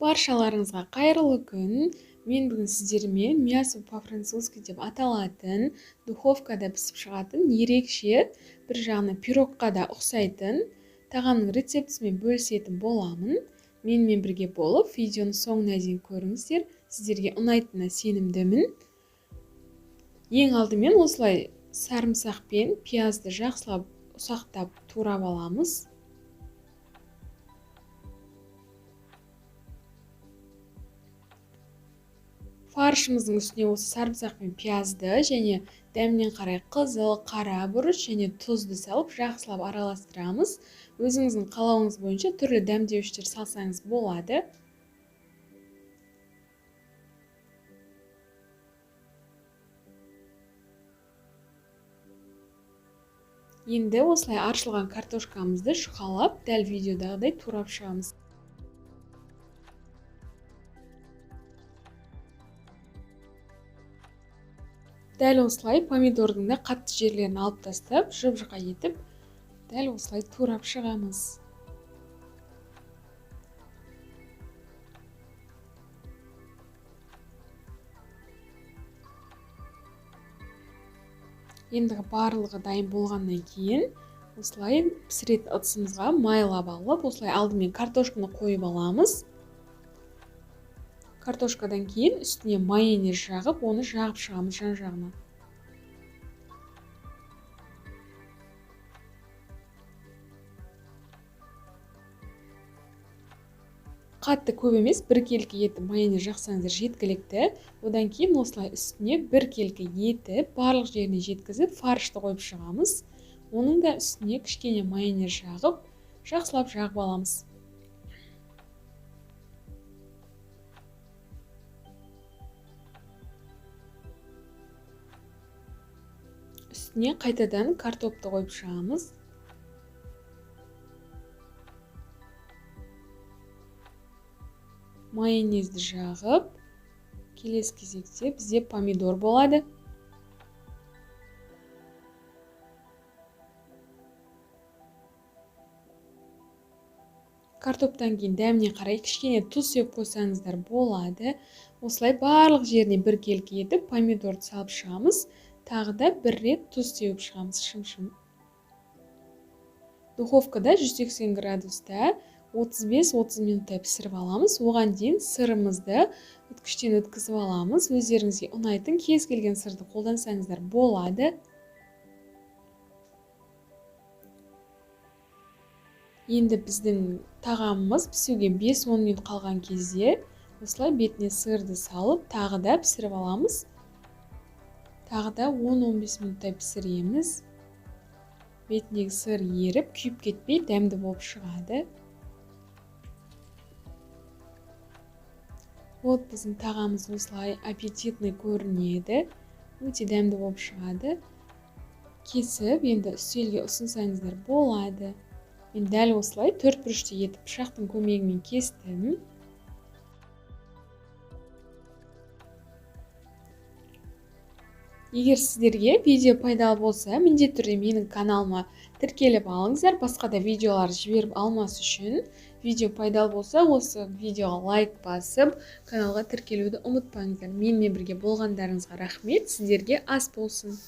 Баршаларыңызға қайырлы күн. Мен бүгін сіздермен мясо по-французски деп аталатын, духовкада пісіп шығатын, ерекше, бір жағынан пирогқа да ұқсайтын тағамның рецептісімен бөлісетін боламын. Менімен бірге болып, видеоны соңына дейін көріңіздер. Сіздерге ұнайтынына сенімдімін. Ең алдымен осылай сарымсақ пен пиязды жақсылап ұсақтап турап аламыз. Фаршымыздың үстіне осы сарымсақ пен пиязды және дәмінен қарай қызыл, қара бұрыш және тұзды салып жақсылап араластырамыз. Өзіңіздің қалауыңыз бойынша түрлі дәмдеуіштер салсаңыз болады. Енді осылай аршылған картошкамызды шұқалап, дәл видеодағыдай турап шығамыз. Дәл осылай помидордың да қатты жерлерін алып тастап, жұп-жұқа етіп, дәл осылай турап шығамыз. Ендігі барлығы дайын болғаннан кейін, осылай пісіретін ыдысымызға майлап алып, осылай алдымен картошканы қойып аламыз. Картошкадан кейін үстіне майонез жағып, оны жағып шығамыз жан-жағына. Қатты көп емес, бір келкі етіп майонез жақсаңыздар жеткілікті. Одан кейін осылай үстіне бір келкі етіп, барлық жеріне жеткізіп, фаршты қойып шығамыз. Оның да үстіне кішкене майонез жағып, жақсылап жағып аламыз. Үстіне қайтадан картопты қойып шығамыз. Майонезді жағып, келесі кезекте бізде помидор болады. Картоптан кейін дәміне қарай кішкене тұз сеп қойсаңыздар болады. Осылай барлық жеріне бір келкі етіп, помидорды салып шығамыз. Тағы да бір рет тұз сеуіп шығамыз шым-шым. Духовкада 180 градуста 35-30 минуттай пісіріп аламыз. Оған дейін сырымызды үткіштен өткізіп аламыз. Өздеріңізге ұнайтын кез келген сырды қолдансаңыздар болады. Енді біздің тағамымыз пісуге 5-10 минут қалған кезде осылай бетіне сырды салып, тағы да пісіріп аламыз. Тағы да 10-15 минуттай пісіреміз. Бетіндегі сыр еріп, күйіп кетпей, дәмді болып шығады. Вот біздің тағамыз осылай аппетитный көрінеді. Өте дәмді болып шығады. Кесіп, енді үстелге ұсынсаңыздар болады. Мен дәл осылай 4 бұрышты етіп пышақтың көмегімен кестім. Егер сіздерге видео пайдалы болса, міндетті түрде менің каналыма тіркеліп алыңыздар. Басқа да видеолар жіберіп алмас үшін. Видео пайдалы болса, осы видеоға лайк басып, каналға тіркелуді ұмытпаңыздар. Менімен бірге болғандарыңызға рахмет. Сіздерге ас болсын.